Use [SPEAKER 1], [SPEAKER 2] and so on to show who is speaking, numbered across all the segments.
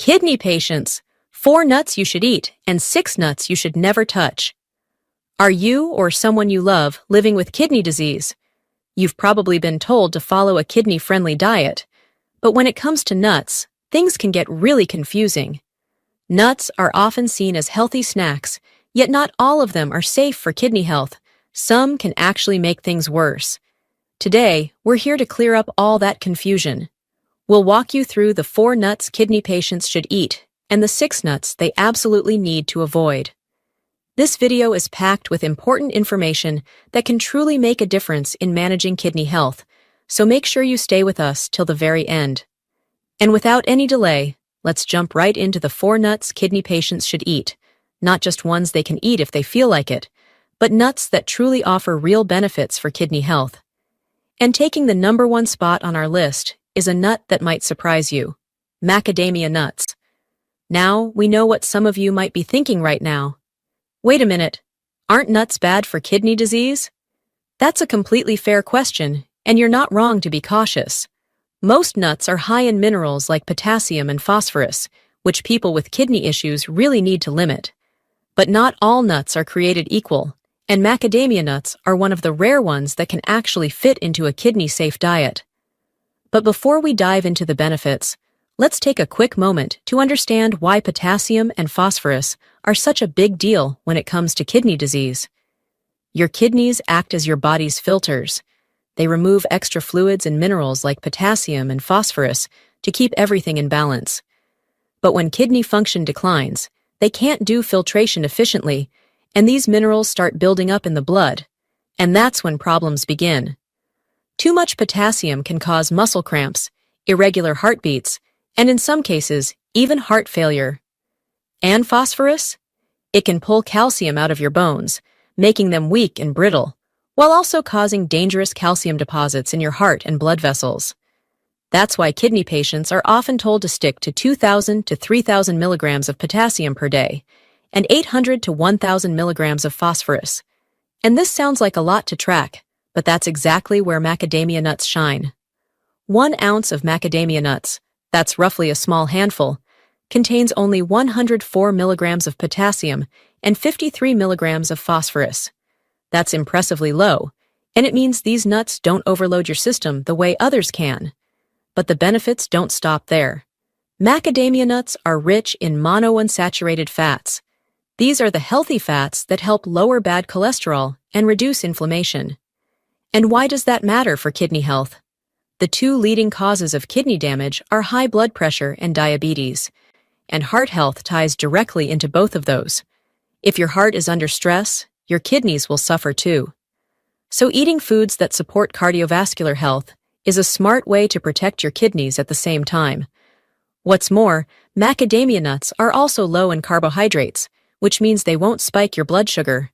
[SPEAKER 1] Kidney patients, 4 nuts you should eat and 6 nuts you should never touch. Are you or someone you love living with kidney disease? You've probably been told to follow a kidney-friendly diet, but when it comes to nuts, things can get really confusing. Nuts are often seen as healthy snacks, yet not all of them are safe for kidney health. Some can actually make things worse. Today, we're here to clear up all that confusion. We'll walk you through the 4 nuts kidney patients should eat and the 6 nuts they absolutely need to avoid. This video is packed with important information that can truly make a difference in managing kidney health, so make sure you stay with us till the very end. And without any delay, let's jump right into the 4 nuts kidney patients should eat, not just ones they can eat if they feel like it, but nuts that truly offer real benefits for kidney health. And taking the #1 spot on our list is a nut that might surprise you: macadamia nuts. Now, we know what some of you might be thinking right now. Wait a minute, aren't nuts bad for kidney disease? That's a completely fair question, and you're not wrong to be cautious. Most nuts are high in minerals like potassium and phosphorus, which people with kidney issues really need to limit. But not all nuts are created equal, and macadamia nuts are one of the rare ones that can actually fit into a kidney-safe diet. But before we dive into the benefits, let's take a quick moment to understand why potassium and phosphorus are such a big deal when it comes to kidney disease. Your kidneys act as your body's filters. They remove extra fluids and minerals like potassium and phosphorus to keep everything in balance. But when kidney function declines, they can't do filtration efficiently, and these minerals start building up in the blood, and that's when problems begin. Too much potassium can cause muscle cramps, irregular heartbeats, and in some cases, even heart failure. And phosphorus? It can pull calcium out of your bones, making them weak and brittle, while also causing dangerous calcium deposits in your heart and blood vessels. That's why kidney patients are often told to stick to 2,000 to 3,000 milligrams of potassium per day and 800 to 1,000 milligrams of phosphorus. And this sounds like a lot to track, but that's exactly where macadamia nuts shine. 1 ounce of macadamia nuts, that's roughly a small handful, contains only 104 milligrams of potassium and 53 milligrams of phosphorus. That's impressively low, and it means these nuts don't overload your system the way others can. But the benefits don't stop there. Macadamia nuts are rich in monounsaturated fats. These are the healthy fats that help lower bad cholesterol and reduce inflammation. And why does that matter for kidney health? The 2 leading causes of kidney damage are high blood pressure and diabetes, and heart health ties directly into both of those. If your heart is under stress, your kidneys will suffer too. So eating foods that support cardiovascular health is a smart way to protect your kidneys at the same time. What's more, macadamia nuts are also low in carbohydrates, which means they won't spike your blood sugar.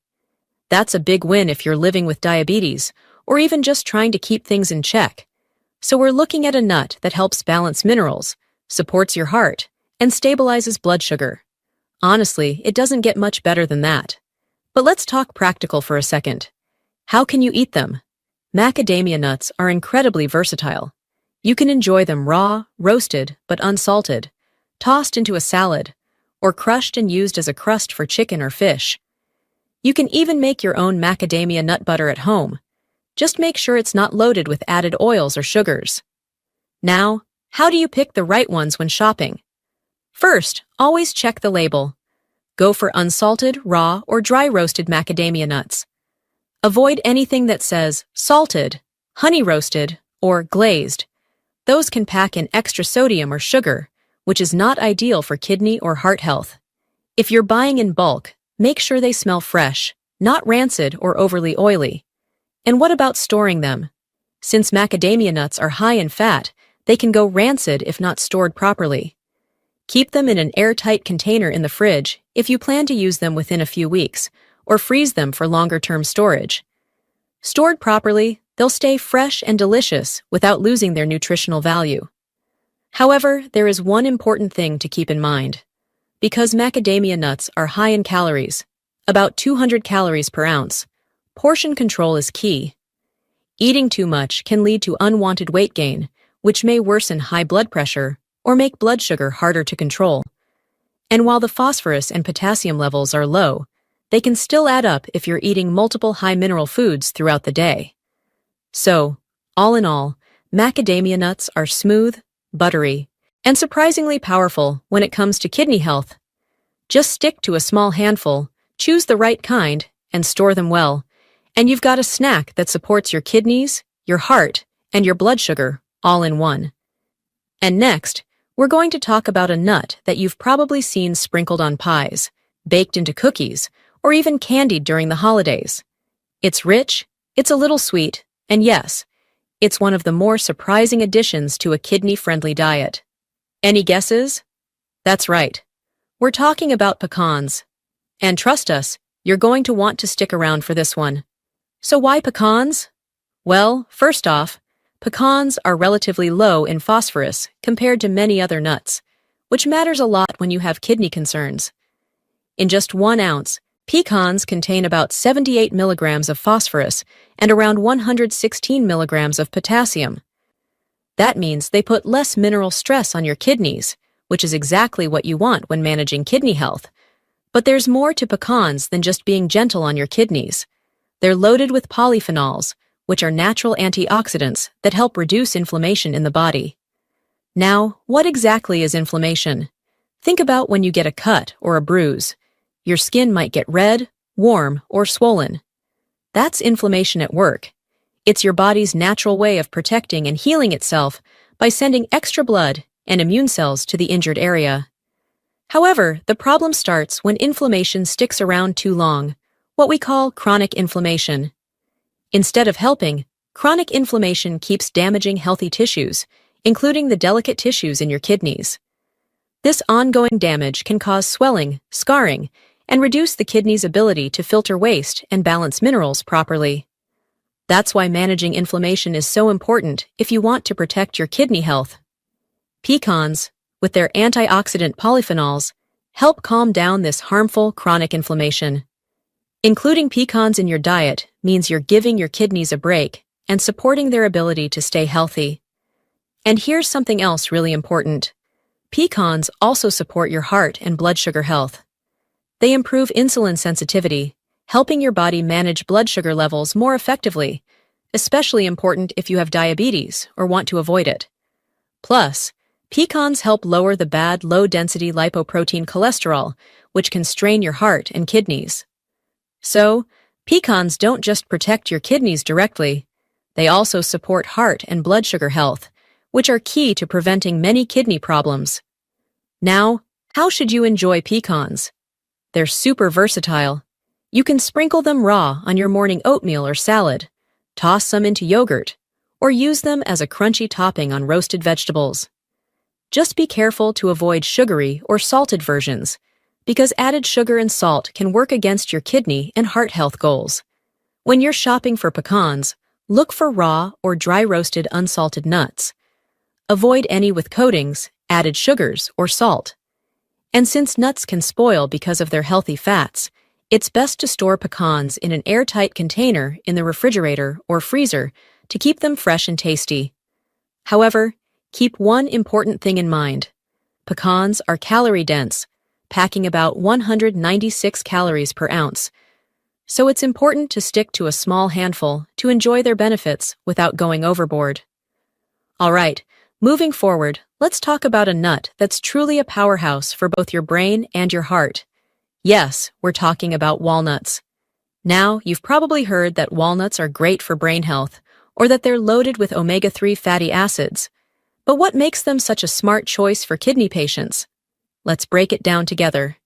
[SPEAKER 1] That's a big win if you're living with diabetes, or even just trying to keep things in check. So we're looking at a nut that helps balance minerals, supports your heart, and stabilizes blood sugar. Honestly, it doesn't get much better than that. But let's talk practical for a second. How can you eat them? Macadamia nuts are incredibly versatile. You can enjoy them raw, roasted, but unsalted, tossed into a salad, or crushed and used as a crust for chicken or fish. You can even make your own macadamia nut butter at home. Just make sure it's not loaded with added oils or sugars. Now, how do you pick the right ones when shopping? First, always check the label. Go for unsalted, raw, or dry roasted macadamia nuts. Avoid anything that says salted, honey roasted, or glazed. Those can pack in extra sodium or sugar, which is not ideal for kidney or heart health. If you're buying in bulk, make sure they smell fresh, not rancid or overly oily. And what about storing them? Since macadamia nuts are high in fat, they can go rancid if not stored properly. Keep them in an airtight container in the fridge if you plan to use them within a few weeks, or freeze them for longer-term storage. Stored properly, they'll stay fresh and delicious without losing their nutritional value. However, there is one important thing to keep in mind. Because macadamia nuts are high in calories, about 200 calories per ounce, portion control is key. Eating too much can lead to unwanted weight gain, which may worsen high blood pressure or make blood sugar harder to control. And while the phosphorus and potassium levels are low, they can still add up if you're eating multiple high-mineral foods throughout the day. So, all in all, macadamia nuts are smooth, buttery, and surprisingly powerful when it comes to kidney health. Just stick to a small handful, choose the right kind, and store them well, and you've got a snack that supports your kidneys, your heart, and your blood sugar all in one. And next, we're going to talk about a nut that you've probably seen sprinkled on pies, baked into cookies, or even candied during the holidays. It's rich, it's a little sweet, and yes, it's one of the more surprising additions to a kidney-friendly diet. Any guesses? That's right. We're talking about pecans. And trust us, you're going to want to stick around for this one. So why pecans? Well, first off, pecans are relatively low in phosphorus compared to many other nuts, which matters a lot when you have kidney concerns. In just 1 ounce, pecans contain about 78 milligrams of phosphorus and around 116 milligrams of potassium. That means they put less mineral stress on your kidneys, which is exactly what you want when managing kidney health. But there's more to pecans than just being gentle on your kidneys. They're loaded with polyphenols, which are natural antioxidants that help reduce inflammation in the body. Now, what exactly is inflammation? Think about when you get a cut or a bruise. Your skin might get red, warm, or swollen. That's inflammation at work. It's your body's natural way of protecting and healing itself by sending extra blood and immune cells to the injured area. However, the problem starts when inflammation sticks around too long, what we call chronic inflammation. Instead of helping, chronic inflammation keeps damaging healthy tissues, including the delicate tissues in your kidneys. This ongoing damage can cause swelling, scarring, and reduce the kidney's ability to filter waste and balance minerals properly. That's why managing inflammation is so important if you want to protect your kidney health. Pecans, with their antioxidant polyphenols, help calm down this harmful chronic inflammation. Including pecans in your diet means you're giving your kidneys a break and supporting their ability to stay healthy. And here's something else really important. Pecans also support your heart and blood sugar health. They improve insulin sensitivity, helping your body manage blood sugar levels more effectively, especially important if you have diabetes or want to avoid it. Plus, pecans help lower the bad low-density lipoprotein cholesterol, which can strain your heart and kidneys. So, pecans don't just protect your kidneys directly, they also support heart and blood sugar health, which are key to preventing many kidney problems. Now, how should you enjoy pecans? They're super versatile. You can sprinkle them raw on your morning oatmeal or salad, toss some into yogurt, or use them as a crunchy topping on roasted vegetables. Just be careful to avoid sugary or salted versions, because added sugar and salt can work against your kidney and heart health goals. When you're shopping for pecans, look for raw or dry-roasted unsalted nuts. Avoid any with coatings, added sugars, or salt. And since nuts can spoil because of their healthy fats, it's best to store pecans in an airtight container in the refrigerator or freezer to keep them fresh and tasty. However, keep one important thing in mind. Pecans are calorie-dense, packing about 196 calories per ounce. So it's important to stick to a small handful to enjoy their benefits without going overboard. All right, moving forward, let's talk about a nut that's truly a powerhouse for both your brain and your heart. Yes, we're talking about walnuts. Now, you've probably heard that walnuts are great for brain health, or that they're loaded with omega-3 fatty acids. But what makes them such a smart choice for kidney patients? Let's break it down together.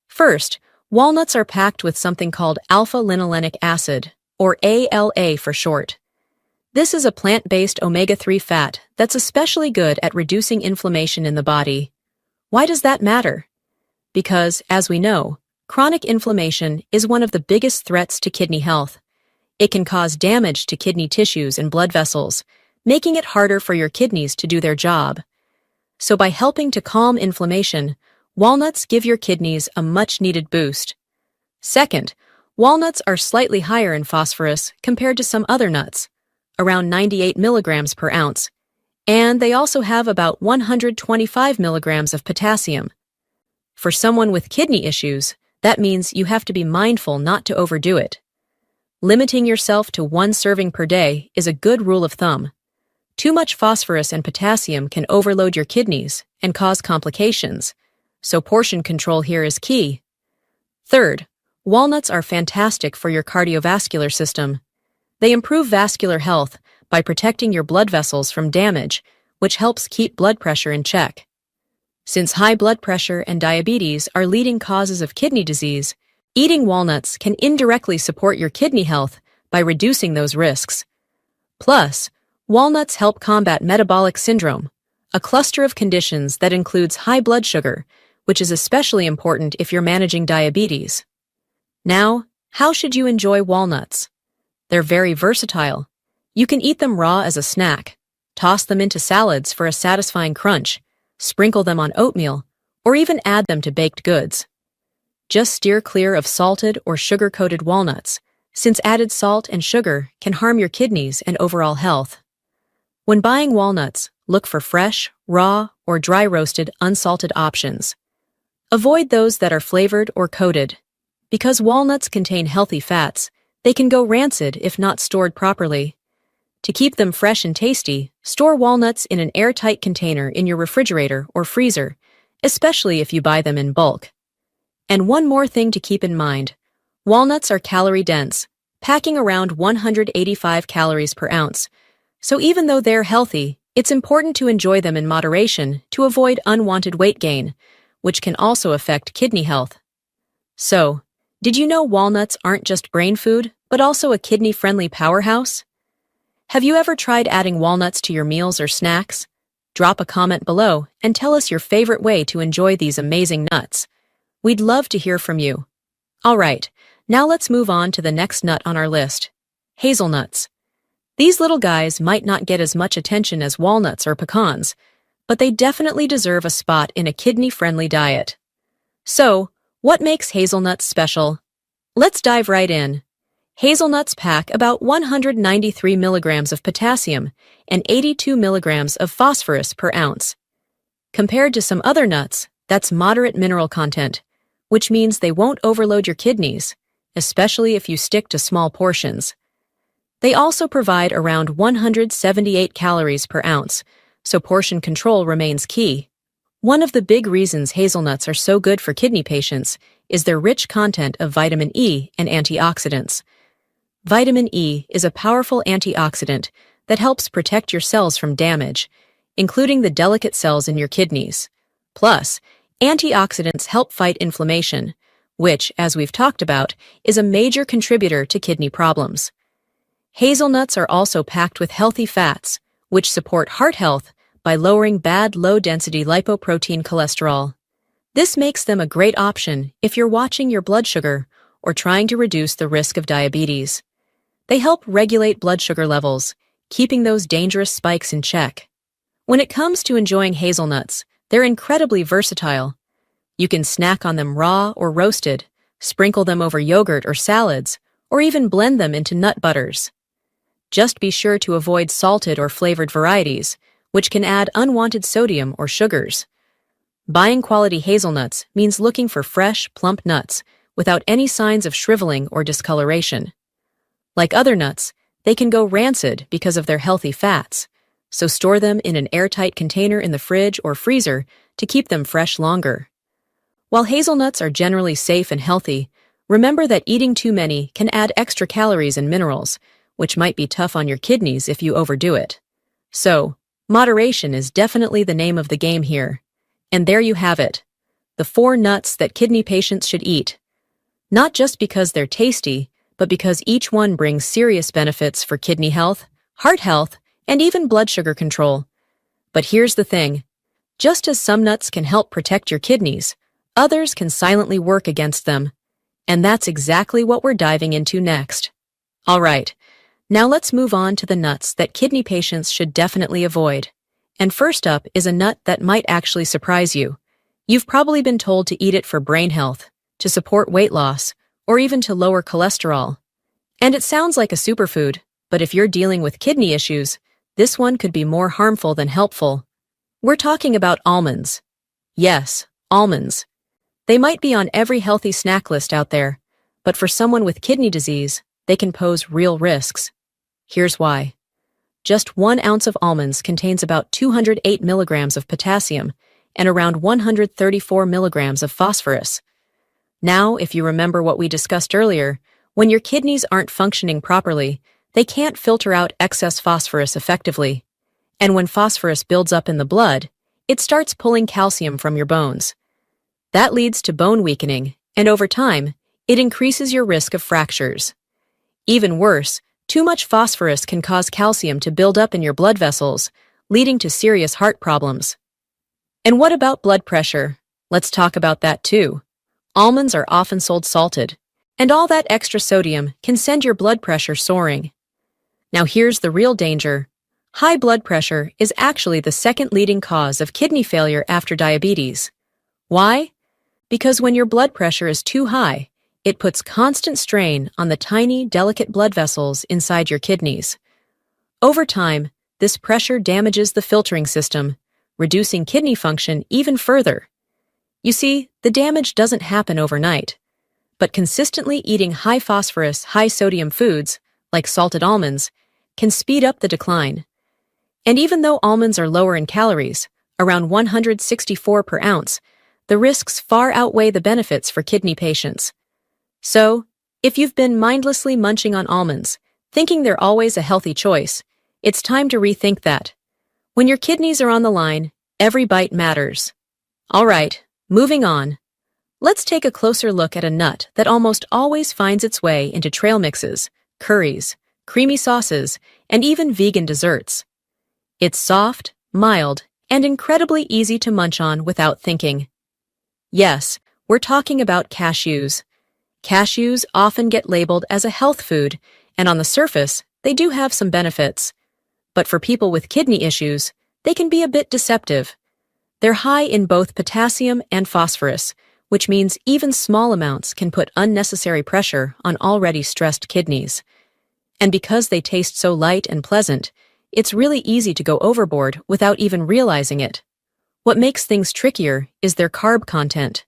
[SPEAKER 1] First, walnuts are packed with something called alpha-linolenic acid, or ALA for short. This is a plant-based omega-3 fat that's especially good at reducing inflammation in the body. Why does that matter? Because, as we know, chronic inflammation is one of the biggest threats to kidney health. It can cause damage to kidney tissues and blood vessels, making it harder for your kidneys to do their job. So by helping to calm inflammation, walnuts give your kidneys a much-needed boost. Second, walnuts are slightly higher in phosphorus compared to some other nuts, around 98 milligrams per ounce, And they also have about 125 milligrams of potassium. For someone with kidney issues, that means you have to be mindful not to overdo it. Limiting yourself to 1 serving per day is a good rule of thumb. Too much phosphorus and potassium can overload your kidneys and cause complications, so portion control here is key. Third, walnuts are fantastic for your cardiovascular system. They improve vascular health by protecting your blood vessels from damage, which helps keep blood pressure in check. Since high blood pressure and diabetes are leading causes of kidney disease, eating walnuts can indirectly support your kidney health by reducing those risks. Plus, walnuts help combat metabolic syndrome, a cluster of conditions that includes high blood sugar, which is especially important if you're managing diabetes. Now, how should you enjoy walnuts? They're very versatile. You can eat them raw as a snack, toss them into salads for a satisfying crunch, sprinkle them on oatmeal, or even add them to baked goods. Just steer clear of salted or sugar-coated walnuts, since added salt and sugar can harm your kidneys and overall health. When buying walnuts, look for fresh, raw, or dry-roasted unsalted options. Avoid those that are flavored or coated. Because walnuts contain healthy fats, they can go rancid if not stored properly. To keep them fresh and tasty, store walnuts in an airtight container in your refrigerator or freezer, especially if you buy them in bulk. And one more thing to keep in mind. Walnuts are calorie-dense, packing around 185 calories per ounce. So even though they're healthy, it's important to enjoy them in moderation to avoid unwanted weight gain, which can also affect kidney health. So, did you know walnuts aren't just brain food, but also a kidney-friendly powerhouse? Have you ever tried adding walnuts to your meals or snacks? Drop a comment below and tell us your favorite way to enjoy these amazing nuts. We'd love to hear from you. Alright, now let's move on to the next nut on our list. Hazelnuts. These little guys might not get as much attention as walnuts or pecans, but they definitely deserve a spot in a kidney-friendly diet. So, what makes hazelnuts special? Let's dive right in. Hazelnuts pack about 193 milligrams of potassium and 82 milligrams of phosphorus per ounce. Compared to some other nuts, that's moderate mineral content, which means they won't overload your kidneys, especially if you stick to small portions. They also provide around 178 calories per ounce, so portion control remains key. One of the big reasons hazelnuts are so good for kidney patients is their rich content of vitamin E and antioxidants. Vitamin E is a powerful antioxidant that helps protect your cells from damage, including the delicate cells in your kidneys. Plus, antioxidants help fight inflammation, which, as we've talked about, is a major contributor to kidney problems. Hazelnuts are also packed with healthy fats, which support heart health by lowering bad low-density lipoprotein cholesterol. This makes them a great option if you're watching your blood sugar or trying to reduce the risk of diabetes. They help regulate blood sugar levels, keeping those dangerous spikes in check. When it comes to enjoying hazelnuts, they're incredibly versatile. You can snack on them raw or roasted, sprinkle them over yogurt or salads, or even blend them into nut butters. Just be sure to avoid salted or flavored varieties, which can add unwanted sodium or sugars. Buying quality hazelnuts means looking for fresh, plump nuts without any signs of shriveling or discoloration. Like other nuts, they can go rancid because of their healthy fats, so store them in an airtight container in the fridge or freezer to keep them fresh longer. While hazelnuts are generally safe and healthy, remember that eating too many can add extra calories and minerals, which might be tough on your kidneys if you overdo it. So, moderation is definitely the name of the game here. And there you have it, the 4 nuts that kidney patients should eat. Not just because they're tasty, but because each one brings serious benefits for kidney health, heart health, and even blood sugar control. But here's the thing. Just as some nuts can help protect your kidneys, others can silently work against them. And that's exactly what we're diving into next. Alright, now let's move on to the nuts that kidney patients should definitely avoid. And first up is a nut that might actually surprise you. You've probably been told to eat it for brain health, to support weight loss, or even to lower cholesterol. And it sounds like a superfood, but if you're dealing with kidney issues, This one could be more harmful than helpful. We're talking about almonds. Yes, almonds. They might be on every healthy snack list out there, but for someone with kidney disease, they can pose real risks. Here's why. Just 1 ounce of almonds contains about 208 milligrams of potassium and around 134 milligrams of phosphorus. Now, if you remember what we discussed earlier, when your kidneys aren't functioning properly, they can't filter out excess phosphorus effectively. And when phosphorus builds up in the blood, it starts pulling calcium from your bones. That leads to bone weakening, and over time, it increases your risk of fractures. Even worse, too much phosphorus can cause calcium to build up in your blood vessels, leading to serious heart problems. And what about blood pressure? Let's talk about that too. Almonds are often sold salted, and all that extra sodium can send your blood pressure soaring. Now here's the real danger. High blood pressure is actually the second leading cause of kidney failure after diabetes. Why? Because when your blood pressure is too high, it puts constant strain on the tiny, delicate blood vessels inside your kidneys. Over time, this pressure damages the filtering system, reducing kidney function even further. You see, the damage doesn't happen overnight, but consistently eating high-phosphorus, high-sodium foods, like salted almonds, can speed up the decline. And even though almonds are lower in calories, around 164 per ounce, the risks far outweigh the benefits for kidney patients. So, if you've been mindlessly munching on almonds, thinking they're always a healthy choice, it's time to rethink that. When your kidneys are on the line, every bite matters. All right, moving on. Let's take a closer look at a nut that almost always finds its way into trail mixes, curries, creamy sauces, and even vegan desserts. It's soft, mild, and incredibly easy to munch on without thinking. Yes, we're talking about cashews. Cashews often get labeled as a health food, and on the surface, they do have some benefits. But for people with kidney issues, they can be a bit deceptive. They're high in both potassium and phosphorus, which means even small amounts can put unnecessary pressure on already stressed kidneys. And because they taste so light and pleasant, it's really easy to go overboard without even realizing it. What makes things trickier is their carb content.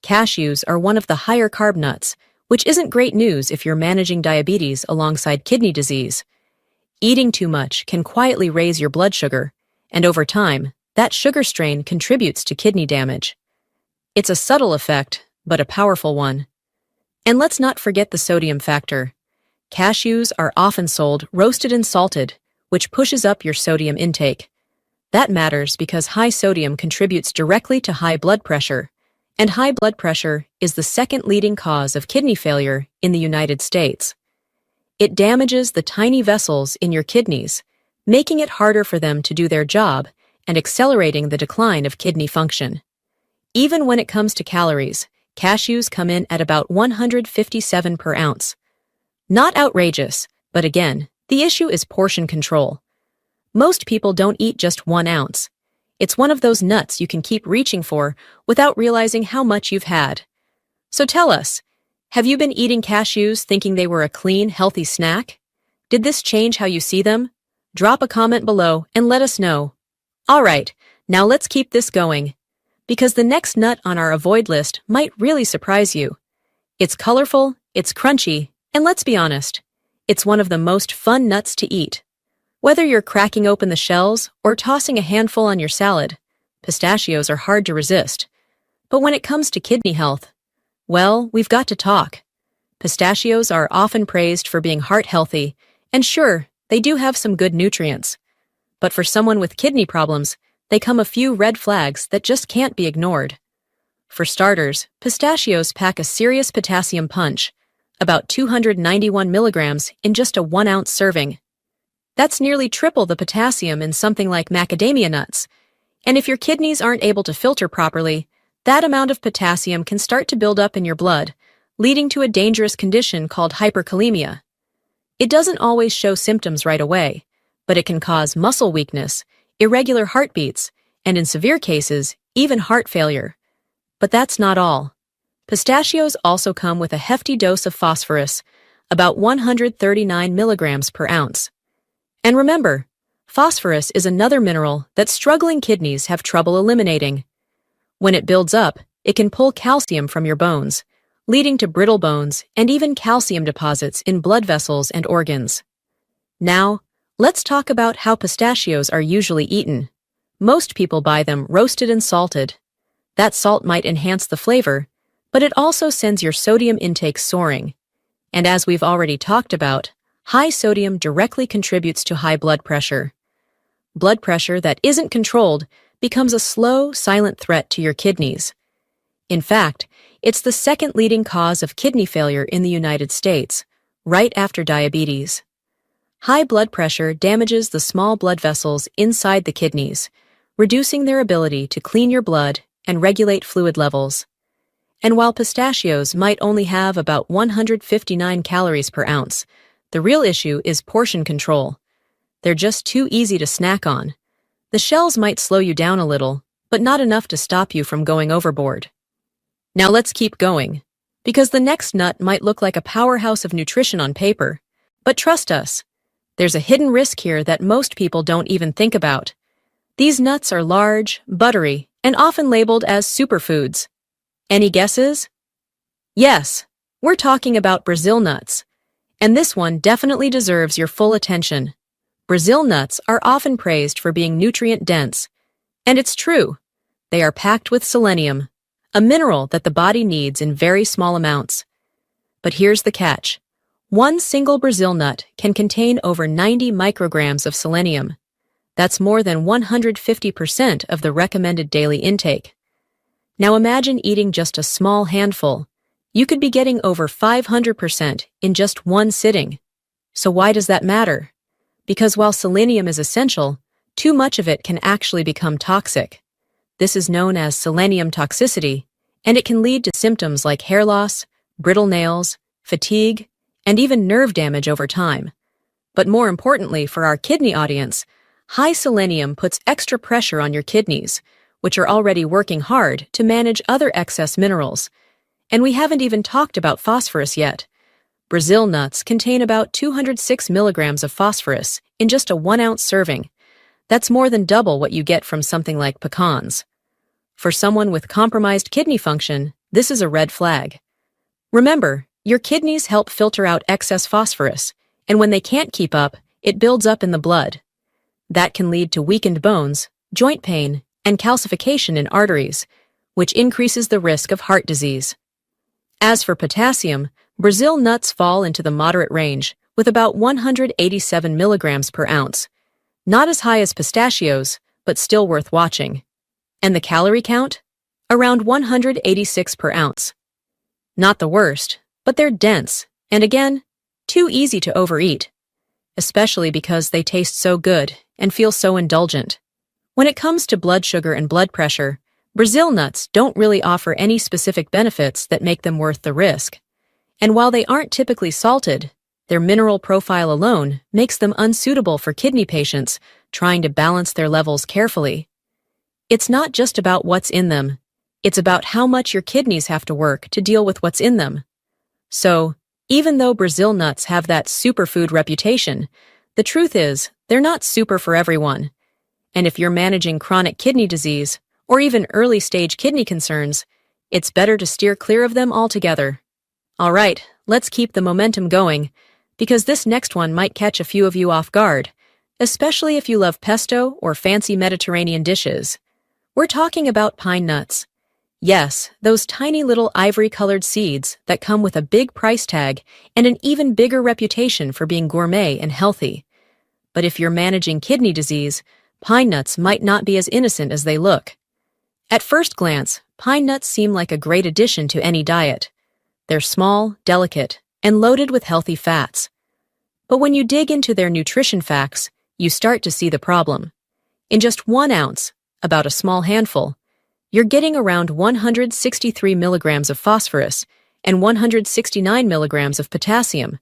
[SPEAKER 1] Cashews are one of the higher carb nuts, which isn't great news if you're managing diabetes alongside kidney disease. Eating too much can quietly raise your blood sugar, and over time, that sugar strain contributes to kidney damage. It's a subtle effect, but a powerful one. And let's not forget the sodium factor. Cashews are often sold roasted and salted, which pushes up your sodium intake. That matters because high sodium contributes directly to high blood pressure, and high blood pressure is the second leading cause of kidney failure in the United States. It damages the tiny vessels in your kidneys, making it harder for them to do their job and accelerating the decline of kidney function. Even when it comes to calories, cashews come in at about 157 per ounce. Not outrageous, but again, the issue is portion control. Most people don't eat just 1 ounce. It's one of those nuts you can keep reaching for without realizing how much you've had. So tell us, have you been eating cashews thinking they were a clean, healthy snack? Did this change how you see them? Drop a comment below and let us know. All right, now let's keep this going, because the next nut on our avoid list might really surprise you. It's colorful, it's crunchy, and let's be honest, it's one of the most fun nuts to eat. Whether you're cracking open the shells or tossing a handful on your salad, pistachios are hard to resist. But when it comes to kidney health, well, we've got to talk. Pistachios are often praised for being heart healthy, and sure, they do have some good nutrients. But for someone with kidney problems, they come a few red flags that just can't be ignored. For starters, pistachios pack a serious potassium punch, about 291 milligrams in just a 1 ounce serving. That's nearly triple the potassium in something like macadamia nuts. And if your kidneys aren't able to filter properly, that amount of potassium can start to build up in your blood, leading to a dangerous condition called hyperkalemia. It doesn't always show symptoms right away, but it can cause muscle weakness, irregular heartbeats, and in severe cases, even heart failure. But that's not all. Pistachios also come with a hefty dose of phosphorus, about 139 milligrams per ounce. And remember, Phosphorus is another mineral that struggling kidneys have trouble eliminating. When it builds up, it can pull calcium from your bones, leading to brittle bones and even calcium deposits in blood vessels and organs. Now, let's talk about how pistachios are usually eaten. Most people buy them roasted and salted. That salt might enhance the flavor, but it also sends your sodium intake soaring. And as we've already talked about, high sodium directly contributes to high blood pressure. Blood pressure that isn't controlled becomes a slow, silent threat to your kidneys. In fact, it's the second leading cause of kidney failure in the United States, right after diabetes. High blood pressure damages the small blood vessels inside the kidneys, reducing their ability to clean your blood and regulate fluid levels. And while pistachios might only have about 159 calories per ounce, the real issue is portion control. They're just too easy to snack on. The shells might slow you down a little, but not enough to stop you from going overboard. Now let's keep going, because the next nut might look like a powerhouse of nutrition on paper. But trust us, there's a hidden risk here that most people don't even think about. These nuts are large, buttery, and often labeled as superfoods. Any guesses? Yes, we're talking about Brazil nuts. And this one definitely deserves your full attention. Brazil nuts are often praised for being nutrient-dense. And it's true. They are packed with selenium, a mineral that the body needs in very small amounts. But here's the catch. One single Brazil nut can contain over 90 micrograms of selenium. That's more than 150% of the recommended daily intake. Now imagine eating just a small handful. You could be getting over 500% in just one sitting. So why does that matter? Because while selenium is essential, too much of it can actually become toxic. This is known as selenium toxicity, and it can lead to symptoms like hair loss, brittle nails, fatigue, and even nerve damage over time. But more importantly for our kidney audience, high selenium puts extra pressure on your kidneys, which are already working hard to manage other excess minerals. And we haven't even talked about phosphorus yet. Brazil nuts contain about 206 milligrams of phosphorus in just a 1-ounce serving. That's more than double what you get from something like pecans. For someone with compromised kidney function, this is a red flag. Remember, your kidneys help filter out excess phosphorus, and when they can't keep up, it builds up in the blood. That can lead to weakened bones, joint pain, and calcification in arteries, which increases the risk of heart disease. As for potassium, Brazil nuts fall into the moderate range, with about 187 milligrams per ounce. Not as high as pistachios, but still worth watching. And the calorie count? Around 186 per ounce. Not the worst, but they're dense, and again, too easy to overeat. Especially because they taste so good and feel so indulgent. When it comes to blood sugar and blood pressure, Brazil nuts don't really offer any specific benefits that make them worth the risk. And while they aren't typically salted, their mineral profile alone makes them unsuitable for kidney patients trying to balance their levels carefully. It's not just about what's in them, it's about how much your kidneys have to work to deal with what's in them. So, even though Brazil nuts have that superfood reputation, the truth is they're not super for everyone. And if you're managing chronic kidney disease, or even early-stage kidney concerns, it's better to steer clear of them altogether. All right, let's keep the momentum going, because this next one might catch a few of you off guard, especially if you love pesto or fancy Mediterranean dishes. We're talking about pine nuts. Yes, those tiny little ivory-colored seeds that come with a big price tag and an even bigger reputation for being gourmet and healthy. But if you're managing kidney disease, pine nuts might not be as innocent as they look. At first glance, pine nuts seem like a great addition to any diet. They're small, delicate, and loaded with healthy fats. But when you dig into their nutrition facts, you start to see the problem. In just 1 ounce, about a small handful, you're getting around 163 milligrams of phosphorus and 169 milligrams of potassium.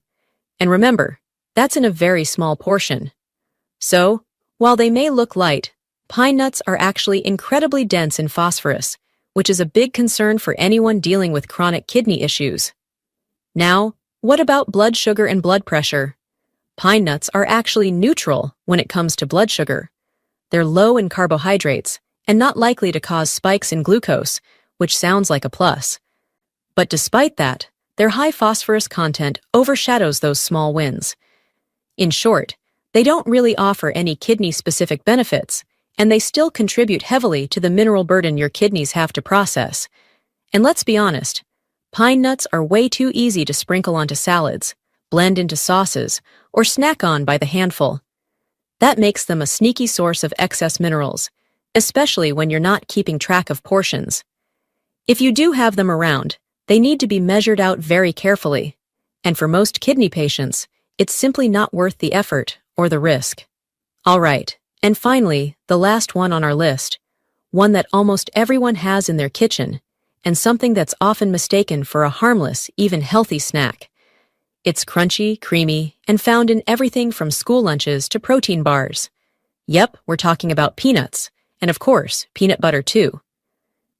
[SPEAKER 1] And remember, that's in a very small portion. So, while they may look light, pine nuts are actually incredibly dense in phosphorus, which is a big concern for anyone dealing with chronic kidney issues. Now, what about blood sugar and blood pressure? Pine nuts are actually neutral when it comes to blood sugar. They're low in carbohydrates and not likely to cause spikes in glucose, which sounds like a plus. But despite that, their high phosphorus content overshadows those small wins. In short, they don't really offer any kidney-specific benefits, and they still contribute heavily to the mineral burden your kidneys have to process. And let's be honest, pine nuts are way too easy to sprinkle onto salads, blend into sauces, or snack on by the handful. That makes them a sneaky source of excess minerals, especially when you're not keeping track of portions. If you do have them around, they need to be measured out very carefully, and for most kidney patients, it's simply not worth the effort or the risk. All right, and finally, the last one on our list, one that almost everyone has in their kitchen, and something that's often mistaken for a harmless, even healthy snack. It's crunchy, creamy, and found in everything from school lunches to protein bars. Yep, we're talking about peanuts, and of course, peanut butter too.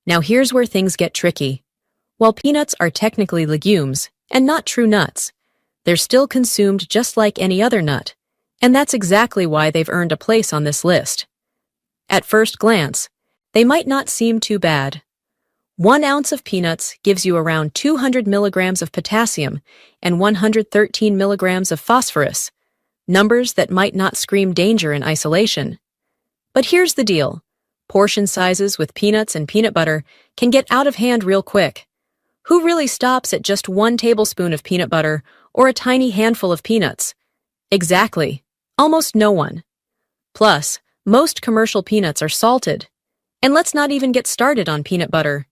[SPEAKER 1] Now here's where things get tricky. While peanuts are technically legumes, and not true nuts, they're still consumed just like any other nut, and that's exactly why they've earned a place on this list. At first glance, they might not seem too bad. 1 ounce of peanuts gives you around 200 milligrams of potassium and 113 milligrams of phosphorus, numbers that might not scream danger in isolation. But here's the deal. Portion sizes with peanuts and peanut butter can get out of hand real quick. Who really stops at just 1 tablespoon of peanut butter or a tiny handful of peanuts? Exactly. Almost no one. Plus, most commercial peanuts are salted. And let's not even get started on peanut butter.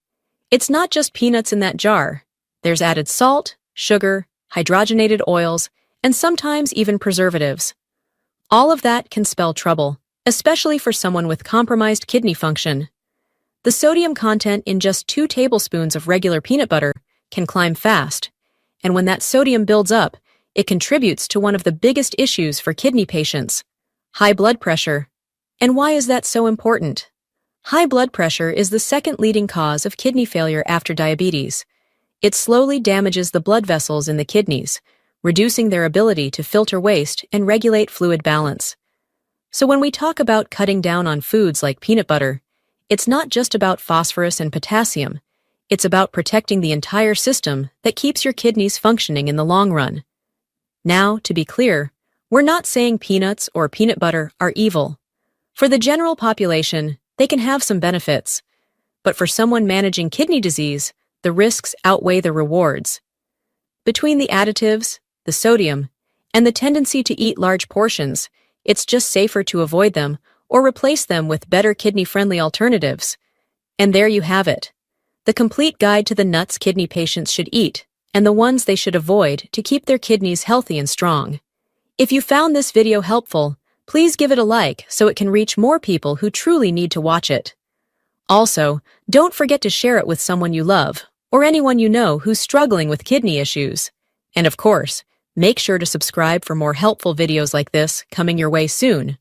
[SPEAKER 1] It's not just peanuts in that jar. There's added salt, sugar, hydrogenated oils, and sometimes even preservatives. All of that can spell trouble, especially for someone with compromised kidney function. The sodium content in just 2 tablespoons of regular peanut butter can climb fast, and when that sodium builds up, it contributes to one of the biggest issues for kidney patients: high blood pressure. And why is that so important? High blood pressure is the second leading cause of kidney failure after diabetes. It slowly damages the blood vessels in the kidneys, reducing their ability to filter waste and regulate fluid balance. So when we talk about cutting down on foods like peanut butter, it's not just about phosphorus and potassium. It's about protecting the entire system that keeps your kidneys functioning in the long run. Now, to be clear, we're not saying peanuts or peanut butter are evil. For the general population, they can have some benefits. But for someone managing kidney disease, the risks outweigh the rewards. Between the additives, the sodium, and the tendency to eat large portions, it's just safer to avoid them or replace them with better kidney-friendly alternatives. And there you have it. The complete guide to the nuts kidney patients should eat, and the ones they should avoid to keep their kidneys healthy and strong. If you found this video helpful, please give it a like so it can reach more people who truly need to watch it. Also, don't forget to share it with someone you love or anyone you know who's struggling with kidney issues. And of course, make sure to subscribe for more helpful videos like this coming your way soon.